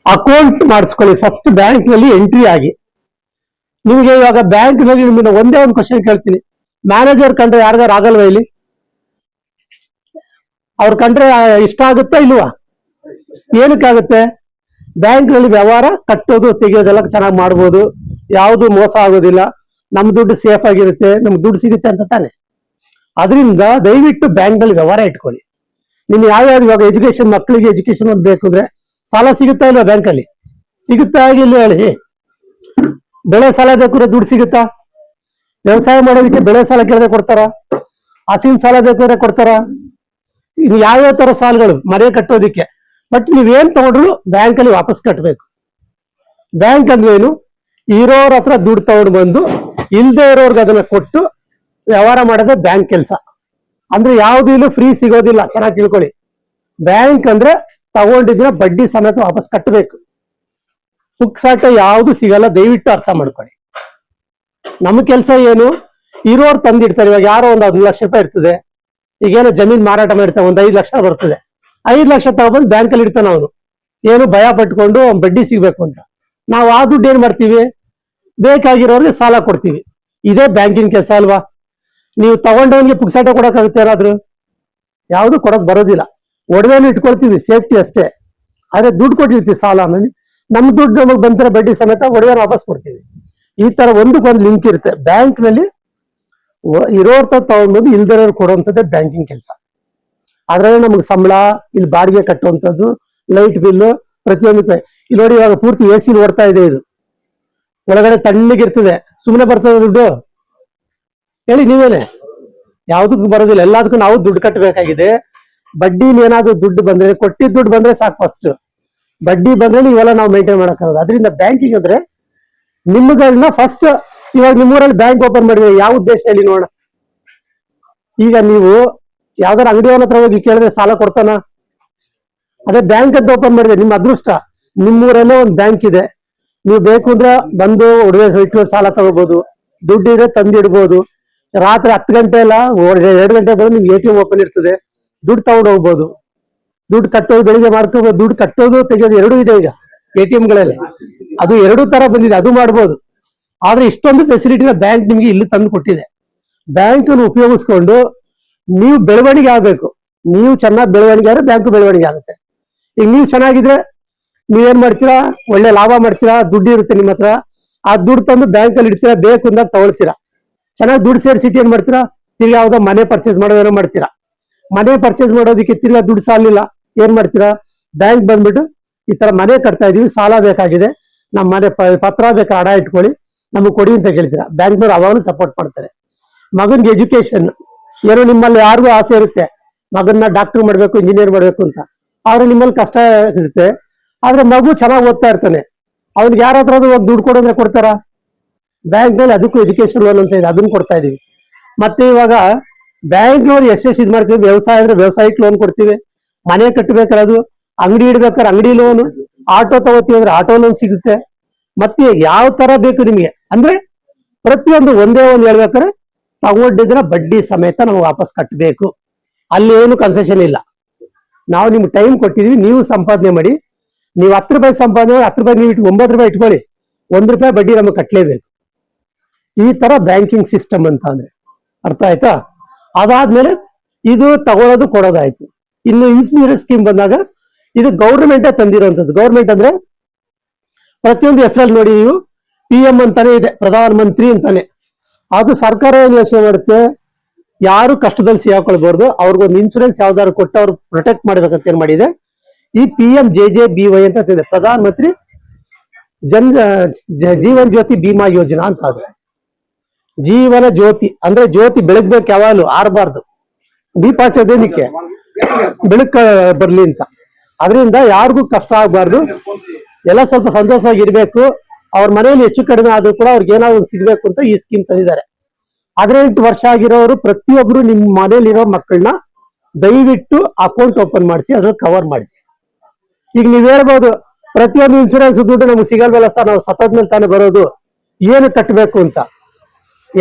Account ಮಾಡಿಸ್ಕೊಳ್ಳಿ. First bank ನಲ್ಲಿ entry ಆಗಿ. ನಿಮಗೆ ಇವಾಗ ಬ್ಯಾಂಕ್ ನಲ್ಲಿ ನಿಮ್ಮನ್ನ ಒಂದೇ ಒಂದು ಕ್ವಶನ್ ಕೇಳ್ತೀನಿ, ಮ್ಯಾನೇಜರ್ ಕಂಡ್ರೆ ಯಾರಿಗಾರು ಆಗಲ್ವಾ ಇಲ್ಲಿ? ಅವ್ರ ಕಂಡ್ರೆ ಇಷ್ಟ ಆಗುತ್ತಾ ಇಲ್ವಾ? ಏನಕ್ಕಾಗುತ್ತೆ? ಬ್ಯಾಂಕ್ ನಲ್ಲಿ ವ್ಯವಹಾರ ಕಟ್ಟೋದು ತೆಗೆಯೋದೆಲ್ಲ ಚೆನ್ನಾಗಿ ಮಾಡ್ಬೋದು, ಯಾವುದು ಮೋಸ ಆಗೋದಿಲ್ಲ, ನಮ್ ದುಡ್ಡು ಸೇಫ್ ಆಗಿರುತ್ತೆ, ನಮ್ಗೆ ದುಡ್ಡು ಸಿಗುತ್ತೆ ಅಂತ ತಾನೆ. ಅದರಿಂದ ದಯವಿಟ್ಟು ಬ್ಯಾಂಕ್ ನಲ್ಲಿ ವ್ಯವಹಾರ ಇಟ್ಕೊಳ್ಳಿ. ನಿಮ್ಗೆ ಯಾವ್ಯಾವ ಇವಾಗ ಎಜುಕೇಶನ್, ಮಕ್ಕಳಿಗೆ ಎಜುಕೇಶನ್ ಒಂದು ಬೇಕು ಅಂದ್ರೆ ಸಾಲ ಸಿಗುತ್ತಾ ಇಲ್ಲ ಬ್ಯಾಂಕ್ ಅಲ್ಲಿ? ಸಿಗುತ್ತಾ ಆಗಿಲ್ಲ ಹೇಳಿ? ಬೆಳೆ ಸಾಲ ಬೇಕು ಅಂದ್ರೆ ದುಡ್ಡು ಸಿಗುತ್ತಾ? ವ್ಯವಸಾಯ ಮಾಡೋದಕ್ಕೆ ಬೆಳೆ ಸಾಲ ಕೇಳಿದ್ರೆ ಕೊಡ್ತಾರ? ಹಸಿನ ಸಾಲ ಬೇಕು ಅಂದ್ರೆ ಕೊಡ್ತಾರ? ಇನ್ನು ಯಾವ್ಯಾವ ತರ ಸಾಲಗಳು ಮನೆ ಕಟ್ಟೋದಿಕ್ಕೆ. ಬಟ್ ನೀವೇನ್ ತಗೊಂಡ್ರು ಬ್ಯಾಂಕ್ ಅಲ್ಲಿ ವಾಪಸ್ ಕಟ್ಟಬೇಕು. ಬ್ಯಾಂಕ್ ಅಂದ್ರೆ ಏನು? ಇರೋರ ಹತ್ರ ದುಡ್ಡು ತಗೊಂಡು ಬಂದು ಇಲ್ದೇ ಇರೋರ್ಗೆ ಅದನ್ನ ಕೊಟ್ಟು ವ್ಯವಹಾರ ಮಾಡೋದೇ ಬ್ಯಾಂಕ್ ಕೆಲಸ. ಅಂದ್ರೆ ಯಾವ್ದು ಇಲ್ಲ ಫ್ರೀ ಸಿಗೋದಿಲ್ಲ, ಚೆನ್ನಾಗಿ ತಿಳ್ಕೊಳ್ಳಿ. ಬ್ಯಾಂಕ್ ಅಂದ್ರೆ ತಗೊಂಡಿದ್ರೆ ಬಡ್ಡಿ ಸಮೇತ ವಾಪಸ್ ಕಟ್ಟಬೇಕು. ಪುಕ್ಸಾಟ ಯಾವ್ದು ಸಿಗಲ್ಲ, ದಯವಿಟ್ಟು ಅರ್ಥ ಮಾಡ್ಕೊಳ್ಳಿ. ನಮ್ಮ ಕೆಲಸ ಏನು? ಇರೋರು ತಂದಿಡ್ತಾರೆ. ಇವಾಗ ಯಾರೋ ಒಂದು 10 ಲಕ್ಷ ರೂಪಾಯಿ ಇರ್ತದೆ, ಈಗೇನೋ ಜಮೀನ್ ಮಾರಾಟ ಮಾಡಿರ್ತಾನೆ, ಒಂದು 5 ಲಕ್ಷ ಬರ್ತದೆ. 5 ಲಕ್ಷ ತಗೊಬಂದು ಬ್ಯಾಂಕ್ ಅಲ್ಲಿ ಇಡ್ತಾನೆ ಅವನು, ಏನು ಭಯ ಪಟ್ಕೊಂಡು ಬಡ್ಡಿ ಸಿಗ್ಬೇಕು ಅಂತ. ನಾವು ಆ ದುಡ್ಡು ಏನ್ ಮಾಡ್ತೀವಿ? ಬೇಕಾಗಿರೋರಿಗೆ ಸಾಲ ಕೊಡ್ತೀವಿ. ಇದೇ ಬ್ಯಾಂಕಿನ ಕೆಲಸ ಅಲ್ವಾ? ನೀವು ತಗೊಂಡವನಿಗೆ ಪುಕ್ಸಾಟ ಕೊಡಕ್ಕಾಗುತ್ತೆ ಯಾರಾದ್ರೂ? ಯಾವ್ದು ಕೊಡಕ್ ಬರೋದಿಲ್ಲ. ಒಡವೆನೂ ಇಟ್ಕೊಳ್ತೀವಿ, ಸೇಫ್ಟಿ ಅಷ್ಟೇ. ಆದ್ರೆ ದುಡ್ಡು ಕೊಟ್ಟಿರ್ತೀವಿ ಸಾಲ. ನಮ್ ದುಡ್ಡು ನಮಗ್ ಬಂದ್ರೆ ಬಡ್ಡಿ ಸಮೇತ ಒಡವೆನ ವಾಪಸ್ ಕೊಡ್ತೀವಿ. ಈ ತರ ಒಂದಕ್ಕೊಂದು ಲಿಂಕ್ ಇರುತ್ತೆ. ಬ್ಯಾಂಕ್ ನಲ್ಲಿ ಇರೋರ್ ತಗೊಂಡ್ಬಂದು ಇಲ್ದಿರೋರು ಕೊಡುವಂಥದ್ದೇ ಬ್ಯಾಂಕಿಂಗ್ ಕೆಲಸ. ಅದ್ರಲ್ಲಿ ನಮ್ಗೆ ಸಂಬಳ, ಇಲ್ಲಿ ಬಾಡಿಗೆ ಕಟ್ಟುವಂಥದ್ದು, ಲೈಟ್ ಬಿಲ್, ಪ್ರತಿಯೊಂದು. ಇಲ್ಲಿ ನೋಡಿ, ಇವಾಗ ಪೂರ್ತಿ AC ಓಡ್ತಾ ಇದೆ. ಇದು ಒಳಗಡೆ ತಣ್ಣಗಿರ್ತದೆ. ಸುಮ್ಮನೆ ಬರ್ತದೆ ದುಡ್ಡು? ಹೇಳಿ ನೀವೇನೆ. ಯಾವ್ದಕ್ಕೂ ಬರೋದಿಲ್ಲ, ಎಲ್ಲದಕ್ಕೂ ನಾವು ದುಡ್ಡು ಕಟ್ಟಬೇಕಾಗಿದೆ. ಬಡ್ಡಿಲಿ ಏನಾದ್ರು ದುಡ್ಡು ಬಂದ್ರೆ, ಕೊಟ್ಟಿದ್ದ ದುಡ್ಡು ಬಂದ್ರೆ ಸಾಕು. ಫಸ್ಟ್ ಬಡ್ಡಿ ಬಂದ್ರೆ ಇವೆಲ್ಲ ನಾವು ಮೇಂಟೈನ್ ಮಾಡಕ್ಕಾಗಲ್ಲ. ಅದರಿಂದ ಬ್ಯಾಂಕಿಂಗ್ ಅಂದ್ರೆ ನಿಮ್ಗಳನ್ನ ಫಸ್ಟ್. ಇವಾಗ ನಿಮ್ಮೂರಲ್ಲಿ ಬ್ಯಾಂಕ್ ಓಪನ್ ಮಾಡಿದ್ರೆ ಯಾವ ಉದ್ದೇಶ ಹೇಳಿ ನೋಡ? ಈಗ ನೀವು ಯಾವ್ದಾರ ಅಂಗಡಿಯವನ ಹತ್ರ ಹೋಗಿ ಕೇಳಿದ್ರೆ ಸಾಲ ಕೊಡ್ತಾನ? ಅದೇ ಬ್ಯಾಂಕ್ ಅಂತ ಓಪನ್ ಮಾಡಿದ್ರೆ ನಿಮ್ಮ ಅದೃಷ್ಟ. ನಿಮ್ಮೂರಲ್ಲೇ ಒಂದು ಬ್ಯಾಂಕ್ ಇದೆ, ನೀವು ಬೇಕು ಅಂದ್ರೆ ಬಂದು ಒಡವೆ ಇಟ್ಟು ಸಾಲ ತಗೋಬಹುದು. ದುಡ್ಡಿದ್ರೆ ತಂದಿಡ್ಬೋದು. ರಾತ್ರಿ 10 ಗಂಟೆ ಎಲ್ಲ 2 ಗಂಟೆ ಬಂದು ನಿಮ್ಗೆ ATM ಓಪನ್ ಇರ್ತದೆ, ದುಡ್ಡು ತಗೊಂಡು ಹೋಗ್ಬೋದು. ದುಡ್ಡು ಕಟ್ಟೋದು ಬೆಳಿಗ್ಗೆ ಮಾಡ್ಕೋಬಹುದು, ದುಡ್ಡು ಕಟ್ಟೋದು ತೆಗೆಯೋದು ಎರಡೂ ಇದೆ ಈಗ ATM ಗಳಲ್ಲಿ. ಅದು 2 ತರ ಬಂದಿದೆ, ಅದು ಮಾಡ್ಬೋದು. ಆದ್ರೆ ಇಷ್ಟೊಂದು ಫೆಸಿಲಿಟಿನ ಬ್ಯಾಂಕ್ ನಿಮ್ಗೆ ಇಲ್ಲಿ ತಂದು ಕೊಟ್ಟಿದೆ. ಬ್ಯಾಂಕ್ ಅನ್ನು ಉಪಯೋಗಿಸ್ಕೊಂಡು ನೀವು ಬೆಳವಣಿಗೆ ಆಗ್ಬೇಕು. ನೀವು ಚೆನ್ನಾಗಿ ಬೆಳವಣಿಗೆ ಆದ್ರೆ ಬ್ಯಾಂಕ್ ಬೆಳವಣಿಗೆ ಆಗುತ್ತೆ. ಈಗ ನೀವು ಚೆನ್ನಾಗಿದ್ರೆ ನೀವೇನ್ ಮಾಡ್ತೀರಾ? ಒಳ್ಳೆ ಲಾಭ ಮಾಡ್ತೀರಾ, ದುಡ್ಡು ಇರುತ್ತೆ ನಿಮ್ಮ ಹತ್ರ. ಆ ದುಡ್ಡು ತಂದು ಬ್ಯಾಂಕ್ ಅಲ್ಲಿ ಇಡ್ತೀರಾ, ಬೇಕು ಅಂದಾಗ ತಗೊಳ್ತೀರಾ. ಚೆನ್ನಾಗಿ ದುಡ್ಡು ಸೇರಿಸಿಟ್ಟು ಏನ್ ಮಾಡ್ತೀರಾ? ತಿರ್ಗಿ ಯಾವ್ದೋ ಮನೆ ಪರ್ಚೇಸ್ ಮಾಡೋದೇನೋ ಮಾಡ್ತೀರಾ. ಮನೆ ಪರ್ಚೇಸ್ ಮಾಡೋದಕ್ಕೆ ತಿರ್ಗಾ ದುಡ್ಡು ಸಾಲಿಲ್ಲ, ಏನ್ ಮಾಡ್ತೀರಾ? ಬ್ಯಾಂಕ್ ಬಂದ್ಬಿಟ್ಟು ಈ ತರ ಮನೆ ಕಟ್ತಾ ಇದೀವಿ, ಸಾಲ ಬೇಕಾಗಿದೆ, ನಮ್ಮ ಮನೆ ಪತ್ರ ಬೇಕಾ, ಅಡ ಇಟ್ಕೊಳ್ಳಿ, ನಮಗೆ ಕೊಡಿ ಅಂತ ಕೇಳ್ತೀರಾ. ಬ್ಯಾಂಕ್ನವ್ರು ಅವಾಗಲೂ ಸಪೋರ್ಟ್ ಮಾಡ್ತಾರೆ. ಮಗನ್ಗೆ ಎಜುಕೇಶನ್ ಏನೋ ನಿಮ್ಮಲ್ಲಿ ಯಾರಿಗೂ ಆಸೆ ಇರುತ್ತೆ, ಮಗನ್ನ ಡಾಕ್ಟರ್ ಮಾಡ್ಬೇಕು, ಇಂಜಿನಿಯರ್ ಮಾಡ್ಬೇಕು ಅಂತ. ಆದ್ರೆ ನಿಮ್ಮಲ್ಲಿ ಕಷ್ಟ ಇರುತ್ತೆ. ಆದ್ರೆ ಮಗು ಚೆನ್ನಾಗಿ ಓದ್ತಾ ಇರ್ತಾನೆ, ಅವ್ನಿಗೆ ಯಾರ ಹತ್ರ ಹೋಗಿ ದುಡ್ಡು ಕೊಡೋದ್ರೆ ಕೊಡ್ತಾರ? ಬ್ಯಾಂಕ್ ನಲ್ಲಿ ಅದಕ್ಕೂ ಎಜುಕೇಶನ್ ಲೋನ್ ಅಂತ ಇದೆ, ಅದನ್ನ ಕೊಡ್ತಾ ಇದೀವಿ. ಮತ್ತೆ ಇವಾಗ ಬ್ಯಾಂಕ್ನವ್ರು ಎಷ್ಟೆಷ್ಟು ಇದು ಮಾಡ್ತೀವಿ. ವ್ಯವಸಾಯ ಅಂದ್ರೆ ವ್ಯವಸಾಯಕ್ಕೆ ಲೋನ್ ಕೊಡ್ತೀವಿ, ಮನೆ ಕಟ್ಟಬೇಕಾದ್ರೆ ಅದು, ಅಂಗಡಿ ಇಡ್ಬೇಕಾದ್ರೆ ಅಂಗಡಿ ಲೋನ್, ಆಟೋ ತಗೋತೀವಿ ಅಂದ್ರೆ ಆಟೋ ಲೋನ್ ಸಿಗುತ್ತೆ. ಮತ್ತೆ ಯಾವ ತರ ಬೇಕು ನಿಮ್ಗೆ ಅಂದ್ರೆ ಪ್ರತಿಯೊಂದು ಒಂದೇ ಒಂದು ಹೇಳ್ಬೇಕಾದ್ರೆ ತಗೊಂಡಿದ್ರೆ ಬಡ್ಡಿ ಸಮೇತ ನಾವು ವಾಪಸ್ ಕಟ್ಟಬೇಕು. ಅಲ್ಲಿ ಏನು ಕನ್ಸೆಷನ್ ಇಲ್ಲ. ನಾವು ನಿಮ್ಗೆ ಟೈಮ್ ಕೊಟ್ಟಿದೀವಿ, ನೀವು ಸಂಪಾದನೆ ಮಾಡಿ. ನೀವು 10 ರೂಪಾಯಿ ಸಂಪಾದನೆ 10 ರೂಪಾಯಿ ನೀವು 9 ರೂಪಾಯಿ ಇಟ್ಕೊಳ್ಳಿ, 1 ರೂಪಾಯಿ ಬಡ್ಡಿ ನಮಗೆ ಕಟ್ಟಲೇಬೇಕು. ಈ ತರ ಬ್ಯಾಂಕಿಂಗ್ ಸಿಸ್ಟಮ್ ಅಂತ ಅಂದ್ರೆ ಅರ್ಥ ಆಯ್ತಾ? ಅದಾದ್ಮೇಲೆ ಇದು ತಗೊಳ್ಳೋದು ಕೊಡೋದಾಯ್ತು. ಇನ್ನು ಇನ್ಸೂರೆನ್ಸ್ ಸ್ಕೀಮ್ ಬಂದಾಗ ಇದು ಗೌರ್ಮೆಂಟೇ ತಂದಿರುವಂತದ್ದು. ಗೌರ್ಮೆಂಟ್ ಅಂದ್ರೆ ಪ್ರತಿಯೊಂದು ಹೆಸರಲ್ಲಿ ನೋಡಿ, ನೀವು PM ಅಂತಾನೆ ಇದೆ, ಪ್ರಧಾನ ಮಂತ್ರಿ ಅಂತಾನೆ. ಅದು ಸರ್ಕಾರ ಏನು ಯೋಚನೆ ಮಾಡುತ್ತೆ? ಯಾರು ಕಷ್ಟದಲ್ಲಿ ಸಿಗಾಕೊಳ್ಬಾರ್ದು, ಅವ್ರಿಗೊಂದು ಇನ್ಸೂರೆನ್ಸ್ ಯಾವ್ದಾದ್ರು ಕೊಟ್ಟು ಅವ್ರು ಪ್ರೊಟೆಕ್ಟ್ ಮಾಡ್ಬೇಕಂತ ಏನ್ ಮಾಡಿದೆ? ಈ PMJJBY ಅಂತ ಇದೆ, ಪ್ರಧಾನ ಮಂತ್ರಿ ಜೀವನ್ ಜ್ಯೋತಿ ಬಿಮಾ ಯೋಜನಾ ಅಂತ. ಅದು ಜೀವನ ಜ್ಯೋತಿ ಅಂದ್ರೆ ಜ್ಯೋತಿ ಬೆಳಗ್ಬೇಕು, ಯಾವಾಗಲೂ ಆರಬಾರ್ದು. ದೀಪ ಹಚ್ಚೋದೇನಕ್ಕೆ? ಬೆಳಕ ಬರ್ಲಿ ಅಂತ. ಅದರಿಂದ ಯಾರಿಗೂ ಕಷ್ಟ ಆಗ್ಬಾರ್ದು, ಎಲ್ಲ ಸ್ವಲ್ಪ ಸಂತೋಷವಾಗಿರ್ಬೇಕು. ಅವ್ರ ಮನೆಯಲ್ಲಿ ಹೆಚ್ಚು ಕಡಿಮೆ ಆದ್ರೂ ಕೂಡ ಅವ್ರಿಗೆ ಏನಾದ್ರು ಸಿಗ್ಬೇಕು ಅಂತ ಈ ಸ್ಕೀಮ್ ತಂದಿದ್ದಾರೆ. 18 ವರ್ಷ ಆಗಿರೋರು ಪ್ರತಿಯೊಬ್ರು ನಿಮ್ಮ ಮನೇಲಿರೋ ಮಕ್ಕಳನ್ನ ದಯವಿಟ್ಟು ಅಕೌಂಟ್ ಓಪನ್ ಮಾಡಿಸಿ, ಅದ್ರಲ್ಲಿ ಕವರ್ ಮಾಡಿಸಿ. ಈಗ ನೀವ್ ಹೇಳ್ಬೋದು, ಪ್ರತಿಯೊಂದು ಇನ್ಸೂರೆನ್ಸ್ ದುಡ್ಡು ನಮ್ಗೆ ಸಿಗಲ್ವಲ್ಲ ಸರ್, ನಾವು ಸತ್ತೋದ್ಮೇಲೆ ತಾನೇ ಬರೋದು, ಏನು ಕಟ್ಟಬೇಕು ಅಂತ.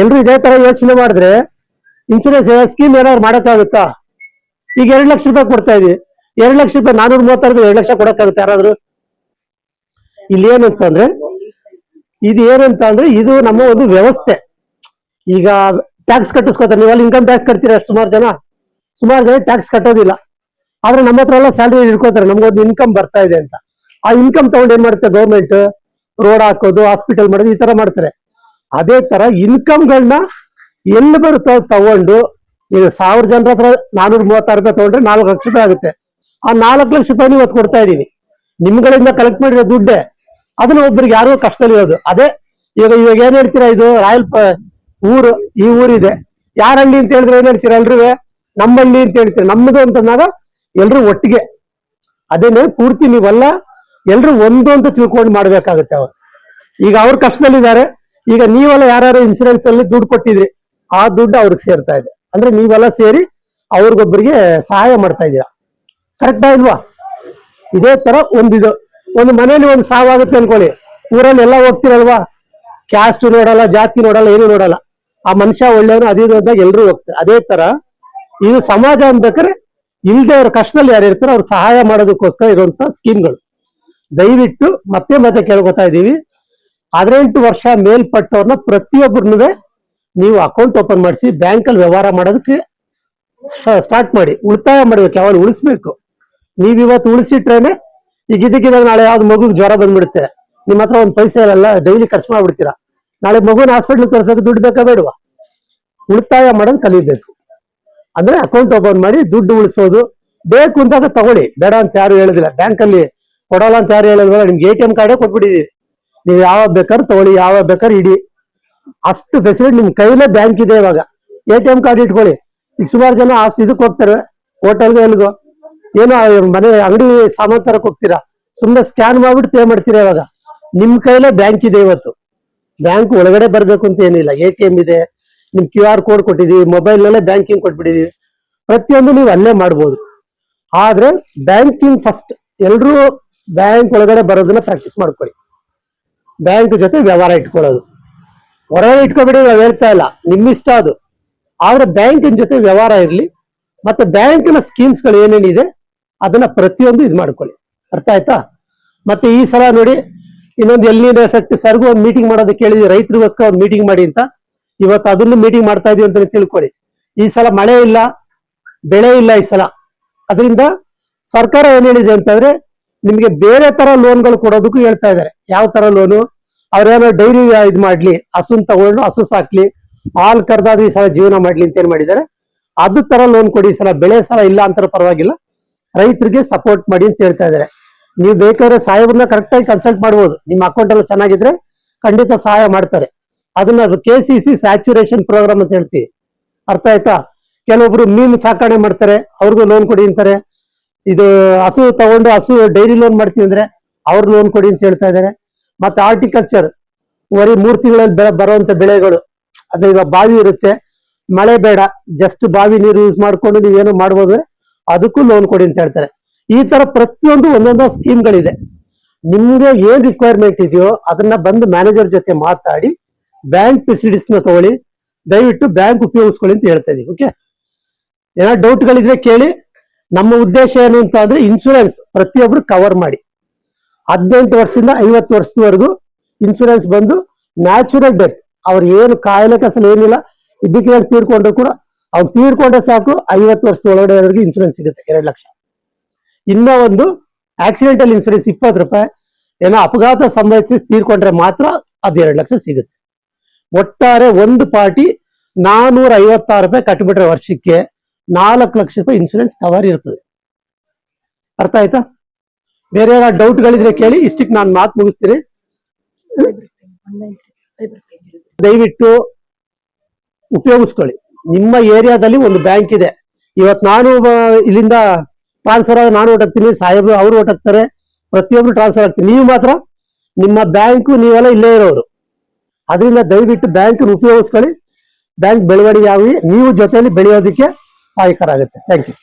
ಎಲ್ರು ಇದೇ ತರ ಯೋಚನೆ ಮಾಡಿದ್ರೆ ಇನ್ಸೂರೆನ್ಸ್ ಸ್ಕೀಮ್ ಏನಾದ್ರು ಮಾಡಕ್ಕಾಗುತ್ತಾ? ಈಗ 2 ಲಕ್ಷ ರೂಪಾಯಿ ಕೊಡ್ತಾ ಇದೀವಿ, 2 ಲಕ್ಷ ರೂಪಾಯಿ 436 2 ಲಕ್ಷ ಕೊಡಕ್ಕಾಗುತ್ತೆ ಯಾರಾದ್ರು? ಇಲ್ಲಿ ಏನಂತಂದ್ರೆ ಇದು ನಮ್ಮ ಒಂದು ವ್ಯವಸ್ಥೆ. ಈಗ ಟ್ಯಾಕ್ಸ್ ಕಟ್ಟಿಸ್ಕೊತಾರೆ, ನೀವಲ್ಲಿ ಇನ್ಕಮ್ ಟ್ಯಾಕ್ಸ್ ಕಟ್ತೀರ, ಸುಮಾರು ಜನ ಟ್ಯಾಕ್ಸ್ ಕಟ್ಟೋದಿಲ್ಲ. ಆದ್ರೆ ನಮ್ಮ ಹತ್ರ ಎಲ್ಲ ಸ್ಯಾಲ್ರಿ ಇಟ್ಕೋತಾರೆ, ನಮ್ಗೊಂದು ಇನ್ಕಮ್ ಬರ್ತಾ ಇದೆ ಅಂತ. ಆ ಇನ್ಕಮ್ ತಗೊಂಡು ಏನ್ ಮಾಡುತ್ತೆ ಗೌರ್ಮೆಂಟ್, ರೋಡ್ ಹಾಕೋದು, ಹಾಸ್ಪಿಟಲ್ ಮಾಡೋದು, ಈ ತರ ಮಾಡ್ತಾರೆ. ಅದೇ ತರ ಇನ್ಕಮ್ಗಳನ್ನ ಎಲ್ಲಿ ಬರುತ್ತೋ ತಗೊಂಡು, ಈಗ 1000 ಜನರ ಹತ್ರ 436 ರೂಪಾಯಿ ತಗೊಂಡ್ರೆ 4 ಲಕ್ಷ ರೂಪಾಯಿ ಆಗುತ್ತೆ. ಆ 4 ಲಕ್ಷ ರೂಪಾಯಿ ಇವತ್ತು ಕೊಡ್ತಾ ಇದೀನಿ, ನಿಮ್ಗಳಿಂದ ಕಲೆಕ್ಟ್ ಮಾಡಿರೋ ದುಡ್ಡೇ. ಅದನ್ನ ಒಬ್ಬರಿಗೆ ಯಾರೋ ಕಷ್ಟದಲ್ಲಿ ಇರೋದು. ಅದೇ ಇವಾಗ ಏನ್ ಹೇಳ್ತೀರಾ, ಇದು ರಾಯಲ್ ಊರು, ಈ ಊರಿದೆ, ಯಾರ ಹಳ್ಳಿ ಅಂತ ಹೇಳಿದ್ರೆ ಏನ್ ಹೇಳ್ತೀರಾ ಎಲ್ರೂ? ನಮ್ಮ ಹಳ್ಳಿ ಅಂತ ಹೇಳ್ತೀರಾ. ನಮ್ಮದು ಅಂತಂದಾಗ ಎಲ್ರು ಒಟ್ಟಿಗೆ. ಅದೇನೆ ಪೂರ್ತಿ ನೀವೆಲ್ಲ ಎಲ್ರು ಒಂದು ಅಂತ ತಿಳ್ಕೊಂಡು ಮಾಡ್ಬೇಕಾಗುತ್ತೆ. ಅವ್ರು ಈಗ ಅವ್ರ ಕಷ್ಟದಲ್ಲಿದ್ದಾರೆ. ಈಗ ನೀವೆಲ್ಲ ಯಾರು ಇನ್ಸೂರೆನ್ಸ್ ಅಲ್ಲಿ ದುಡ್ಡು ಕೊಟ್ಟಿದ್ರಿ, ಆ ದುಡ್ಡು ಅವ್ರಿಗೆ ಸೇರ್ತಾ ಇದೆ. ಅಂದ್ರೆ ನೀವೆಲ್ಲ ಸೇರಿ ಅವ್ರಿಗೊಬ್ಬರಿಗೆ ಸಹಾಯ ಮಾಡ್ತಾ ಇದ್ದೀರಾ. ಕರೆಕ್ಟಾ ಇಲ್ವಾ? ಇದೇ ತರ ಒಂದು ಮನೇಲಿ ಒಂದು ಸಾವಾಗುತ್ತೆ ಅನ್ಕೊಳ್ಳಿ, ಊರಲ್ಲಿ ಎಲ್ಲ ಹೋಗ್ತಿರಲ್ವಾ, ಕ್ಯಾಸ್ಟ್ ನೋಡಲ್ಲ, ಜಾತಿ ನೋಡಲ್ಲ, ಏನು ನೋಡಲ್ಲ, ಆ ಮನುಷ್ಯ ಒಳ್ಳೆಯವನು ಅದೇ ಅಂದಾಗ ಎಲ್ರು ಹೋಗ್ತಾರೆ. ಅದೇ ತರ ಇದು ಸಮಾಜ ಅನ್ಬೇಕಾದ್ರೆ ಇಲ್ದೇ ಅವ್ರ ಕಷ್ಟದಲ್ಲಿ ಯಾರು ಇರ್ತಾರೋ ಅವ್ರು ಸಹಾಯ ಮಾಡೋದಕ್ಕೋಸ್ಕರ ಇರುವಂತ ಸ್ಕೀಮ್ಗಳು. ದಯವಿಟ್ಟು ಮತ್ತೆ ಕೇಳ್ಕೊತಾ ಇದೀವಿ, 18 ವರ್ಷ ಮೇಲ್ಪಟ್ಟವ್ರನ್ನ ಪ್ರತಿಯೊಬ್ಬರನ್ನು ನೀವು ಅಕೌಂಟ್ ಓಪನ್ ಮಾಡಿಸಿ ಬ್ಯಾಂಕಲ್ಲಿ ವ್ಯವಹಾರ ಮಾಡೋದಕ್ಕೆ ಸ್ಟಾರ್ಟ್ ಮಾಡಿ. ಉಳಿತಾಯ ಮಾಡ್ಬೇಕು, ಯಾವಾಗ ಉಳಿಸ್ಬೇಕು. ನೀವಿವತ್ತು ಉಳಿಸಿಟ್ರೇನೆ ಈಗ ಇದಕ್ಕಿದಾಗ ನಾಳೆ ಯಾವ್ದು ಮಗುಗೆ ಜ್ವರ ಬಂದ್ಬಿಡುತ್ತೆ, ನಿಮ್ಮ ಹತ್ರ ಒಂದು ಪೈಸೆ ಇರಲ್ಲ, ಡೈಲಿ ಖರ್ಚು ಮಾಡ್ಬಿಡ್ತೀರಾ. ನಾಳೆ ಮಗುನ ಹಾಸ್ಪಿಟ್ಲ್ ತೋರಿಸ್ಬೇಕು, ದುಡ್ಡು ಬೇಕಾ ಬೇಡವಾ? ಉಳಿತಾಯ ಮಾಡೋದು ಕಲಿಬೇಕು. ಅಂದ್ರೆ ಅಕೌಂಟ್ ಓಪನ್ ಮಾಡಿ ದುಡ್ಡು ಉಳಿಸೋದು. ಬೇಕು ಅಂದಾಗ ತಗೊಳ್ಳಿ, ಬೇಡ ಅಂತ ಯಾರು ಹೇಳೋದಿಲ್ಲ. ಬ್ಯಾಂಕಲ್ಲಿ ಕೊಡಲ್ಲ ಅಂತ ಯಾರು ಹೇಳೋದಿಲ್ಲ. ನಿಮ್ಗೆ ATM ಕಾರ್ಡೇ ಕೊಟ್ಬಿಟ್ಟಿದೀವಿ, ನೀವು ಯಾವಾಗ ಬೇಕಾದ್ರೆ ತಗೊಳ್ಳಿ, ಯಾವಾಗ ಬೇಕಾದ್ರೆ ಇಡಿ. ಅಷ್ಟು ಫೆಸಿಲಿಟಿ ನಿಮ್ ಕೈಲೇ ಬ್ಯಾಂಕ್ ಇದೆ. ಇವಾಗ ATM ಕಾರ್ಡ್ ಇಟ್ಕೊಳ್ಳಿ. ಈಗ ಸುಮಾರು ಜನ ಇದಕ್ಕೆ ಹೋಗ್ತಾರೆ, ಹೋಟೆಲ್ಗೆ, ಎಲ್ಗೋ ಏನೋ ಮನೆ ಅಂಗಡಿ ಸಾಮಾನು ತರಕ್ ಹೋಗ್ತೀರಾ, ಸುಮ್ಮನೆ ಸ್ಕ್ಯಾನ್ ಮಾಡ್ಬಿಟ್ಟು ಪೇ ಮಾಡ್ತೀರಾ. ಇವಾಗ ನಿಮ್ ಕೈಲೇ ಬ್ಯಾಂಕ್ ಇದೆ. ಇವತ್ತು ಬ್ಯಾಂಕ್ ಒಳಗಡೆ ಬರ್ಬೇಕು ಅಂತ ಏನಿಲ್ಲ, ATM ಇದೆ, ನಿಮ್ QR ಕೋಡ್ ಕೊಟ್ಟಿದೀವಿ, ಮೊಬೈಲ್ ನಲ್ಲೇ ಬ್ಯಾಂಕಿಂಗ್ ಕೊಟ್ಬಿಟ್ಟಿದೀವಿ. ಪ್ರತಿಯೊಂದು ನೀವು ಅಲ್ಲೇ ಮಾಡ್ಬೋದು. ಆದ್ರೆ ಬ್ಯಾಂಕಿಂಗ್ ಫಸ್ಟ್ ಎಲ್ರೂ ಬ್ಯಾಂಕ್ ಒಳಗಡೆ ಬರೋದನ್ನ ಪ್ರಾಕ್ಟೀಸ್ ಮಾಡ್ಕೊಳ್ಳಿ. ಬ್ಯಾಂಕ್ ಜೊತೆ ವ್ಯವಹಾರ ಇಟ್ಕೊಳ್ಳೋದು ಹೊರಗಡೆ ಇಟ್ಕೊಬಿಡಿ, ನಾವು ಹೇಳ್ತಾ ಇಲ್ಲ, ನಿಮ್ಮಿಷ್ಟ ಅದು. ಆದ್ರೆ ಬ್ಯಾಂಕಿನ ಜೊತೆ ವ್ಯವಹಾರ ಇರ್ಲಿ. ಮತ್ತೆ ಬ್ಯಾಂಕಿನ ಸ್ಕೀಮ್ಸ್ ಗಳು ಏನೇನಿದೆ ಅದನ್ನ ಪ್ರತಿಯೊಂದು ಇದು ಮಾಡ್ಕೊಳ್ಳಿ. ಅರ್ಥ ಆಯ್ತಾ? ಮತ್ತೆ ಈ ಸಲ ನೋಡಿ, ಇನ್ನೊಂದು ಎಲ್ನಿನೋ ಎಫೆಕ್ಟ್, ಸರ್ಗೂ ಒಂದು ಮೀಟಿಂಗ್ ಮಾಡೋದಕ್ಕೆ ಹೇಳಿದ್ವಿ, ರೈತರಿಗೋಸ್ಕರ ಒಂದು ಮೀಟಿಂಗ್ ಮಾಡಿ ಅಂತ. ಇವತ್ತು ಅದನ್ನು ಮೀಟಿಂಗ್ ಮಾಡ್ತಾ ಇದೀವಿ ಅಂತ ತಿಳ್ಕೊಳ್ಳಿ. ಈ ಸಲ ಮಳೆ ಇಲ್ಲ, ಬೆಳೆ ಇಲ್ಲ ಈ ಸಲ. ಅದರಿಂದ ಸರ್ಕಾರ ಏನ್ ಹೇಳಿದೆ ಅಂತಂದ್ರೆ, ನಿಮ್ಗೆ ಬೇರೆ ತರ ಲೋನ್ಗಳು ಕೊಡೋದಕ್ಕೂ ಹೇಳ್ತಾ ಇದ್ದಾರೆ. ಯಾವ ತರ ಲೋನು? ಅವ್ರೇನೋ ಡೈರಿ ಇದು ಮಾಡ್ಲಿ, ಹಸುನ್ ತಗೊಂಡು ಹಸು ಸಾಕ್ಲಿ, ಹಾಲ್ ಕರ್ದಾದ ಈ ಸಲ ಜೀವನ ಮಾಡ್ಲಿ ಅಂತ ಏನ್ ಮಾಡಿದ್ದಾರೆ, ಅದು ತರ ಲೋನ್ ಕೊಡಿ. ಈ ಸಲ ಬೆಳೆ ಸಲ ಇಲ್ಲ ಅಂತಾರ ಪರವಾಗಿಲ್ಲ, ರೈತರಿಗೆ ಸಪೋರ್ಟ್ ಮಾಡಿ ಅಂತ ಹೇಳ್ತಾ ಇದ್ದಾರೆ. ನೀವು ಬೇಕಾದ್ರೆ ಸಾಹೇಬ್ರನ್ನ ಕರೆಕ್ಟ್ ಆಗಿ ಕನ್ಸಲ್ಟ್ ಮಾಡ್ಬೋದು. ನಿಮ್ಮ ಅಕೌಂಟ್ ಎಲ್ಲ ಚೆನ್ನಾಗಿದ್ರೆ ಖಂಡಿತ ಸಹಾಯ ಮಾಡ್ತಾರೆ. ಅದನ್ನ KCC ಸ್ಯಾಚುರೇಷನ್ ಪ್ರೋಗ್ರಾಮ್ ಅಂತ ಹೇಳ್ತೀವಿ. ಅರ್ಥ ಆಯ್ತಾ? ಕೆಲವೊಬ್ರು ಮೀನು ಸಾಕಣೆ ಮಾಡ್ತಾರೆ, ಅವ್ರಿಗೂ ಲೋನ್ ಕೊಡಿ ಅಂತಾರೆ. ಇದು ಹಸು ತಗೊಂಡು ಹಸು ಡೈರಿ ಲೋನ್ ಮಾಡ್ತೀವಿ ಅಂದ್ರೆ ಅವ್ರ ಲೋನ್ ಕೊಡಿ ಅಂತ ಹೇಳ್ತಾ ಇದ್ದಾರೆ. ಮತ್ತೆ ಹಾರ್ಟಿಕಲ್ಚರ್, ಬರೀ 3 ತಿಂಗಳಲ್ಲಿ ಬರುವಂತ ಬೆಳೆಗಳು, ಅದೇ ಈಗ ಬಾವಿ ಇರುತ್ತೆ, ಮಳೆ ಬೇಡ, ಜಸ್ಟ್ ಬಾವಿ ನೀರು ಯೂಸ್ ಮಾಡ್ಕೊಂಡು ನೀವೇನೋ ಮಾಡ್ಬೋದು, ಅದಕ್ಕೂ ಲೋನ್ ಕೊಡಿ ಅಂತ ಹೇಳ್ತಾರೆ. ಈ ತರ ಪ್ರತಿಯೊಂದು ಒಂದೊಂದು ಸ್ಕೀಮ್ಗಳಿದೆ. ನಿಮ್ಗೆ ಏನ್ ರಿಕ್ವೈರ್ಮೆಂಟ್ ಇದೆಯೋ ಅದನ್ನ ಬಂದು ಮ್ಯಾನೇಜರ್ ಜೊತೆ ಮಾತಾಡಿ ಬ್ಯಾಂಕ್ ಫೆಸಿಲಿಟೀಸ್ ನ ತಗೊಳ್ಳಿ. ದಯವಿಟ್ಟು ಬ್ಯಾಂಕ್ ಉಪಯೋಗಿಸ್ಕೊಳ್ಳಿ ಅಂತ ಹೇಳ್ತಾ ಇದೀವಿ. ಓಕೆ, ಏನೋ ಡೌಟ್ಗಳಿದ್ರೆ ಕೇಳಿ. ನಮ್ಮ ಉದ್ದೇಶ ಏನು ಅಂತ ಅಂದ್ರೆ, ಇನ್ಶೂರೆನ್ಸ್ ಪ್ರತಿಯೊಬ್ರು ಕವರ್ ಮಾಡಿ. 18 ವರ್ಷದಿಂದ 50 ವರ್ಷದವರೆಗೂ ಇನ್ಶೂರೆನ್ಸ್ ಬಂದು ನ್ಯಾಚುರಲ್ ಡೆತ್, ಅವ್ರು ಏನು ಕಾಯಿಲೆ ಕಸಲು ಏನಿಲ್ಲ, ಇದಕ್ಕೆ ತೀರ್ಕೊಂಡ್ರು ಕೂಡ ಅವ್ರು ತೀರ್ಕೊಂಡ್ರೆ ಸಾಕು, 50 ವರ್ಷದ ಒಳಗಡೆವರೆಗೂ ಇನ್ಶೂರೆನ್ಸ್ ಸಿಗುತ್ತೆ 2 ಲಕ್ಷ. ಇನ್ನ ಒಂದು ಆಕ್ಸಿಡೆಂಟಲ್ ಇನ್ಶೂರೆನ್ಸ್ 20 ರೂಪಾಯಿ, ಏನೋ ಅಪಘಾತ ಸಂಭವಿಸಿ ತೀರ್ಕೊಂಡ್ರೆ ಮಾತ್ರ ಅದು 2 ಲಕ್ಷ ಸಿಗುತ್ತೆ. ಒಟ್ಟಾರೆ ಒಂದು ಪಾರ್ಟಿ 456 ರೂಪಾಯಿ ಕಟ್ಟಿಬಿಟ್ರೆ ವರ್ಷಕ್ಕೆ 4 ಲಕ್ಷ ರೂಪಾಯಿ ಇನ್ಶೂರೆನ್ಸ್ ಕವರ್ ಇರ್ತದೆ. ಅರ್ಥ ಆಯ್ತಾ? ಬೇರೆ ಏನಾದ್ರು ಡೌಟ್ಗಳಿದ್ರೆ ಕೇಳಿ. ಇಷ್ಟಕ್ಕೆ ನಾನು ಮಾತು ಮುಗಿಸ್ತೀನಿ. ದಯವಿಟ್ಟು ಉಪಯೋಗಿಸ್ಕೊಳ್ಳಿ. ನಿಮ್ಮ ಏರಿಯಾದಲ್ಲಿ ಒಂದು ಬ್ಯಾಂಕ್ ಇದೆ. ಇವತ್ತು ನಾನು ಇಲ್ಲಿಂದ ಟ್ರಾನ್ಸ್ಫರ್ ಆಗಿ ನಾನು ಓಟಾಗ್ತೀನಿ, ಸಾಹೇಬ್ರು ಅವರು ಓಟಾಗ್ತಾರೆ, ಪ್ರತಿಯೊಬ್ರು ಟ್ರಾನ್ಸ್ಫರ್ ಆಗ್ತೀನಿ. ನೀವು ಮಾತ್ರ ನಿಮ್ಮ ಬ್ಯಾಂಕು ನೀವೆಲ್ಲ ಇಲ್ಲೇ ಇರೋರು. ಅದರಿಂದ ದಯವಿಟ್ಟು ಬ್ಯಾಂಕ್ ಉಪಯೋಗಿಸ್ಕೊಳ್ಳಿ. ಬ್ಯಾಂಕ್ ಬೆಳವಣಿಗೆ ಆಗಿ ನೀವು ಜೊತೆಯಲ್ಲಿ ಬೆಳೆಯೋದಕ್ಕೆ ಸಹಾಯಕರ ಆಗುತ್ತೆ. Thank you.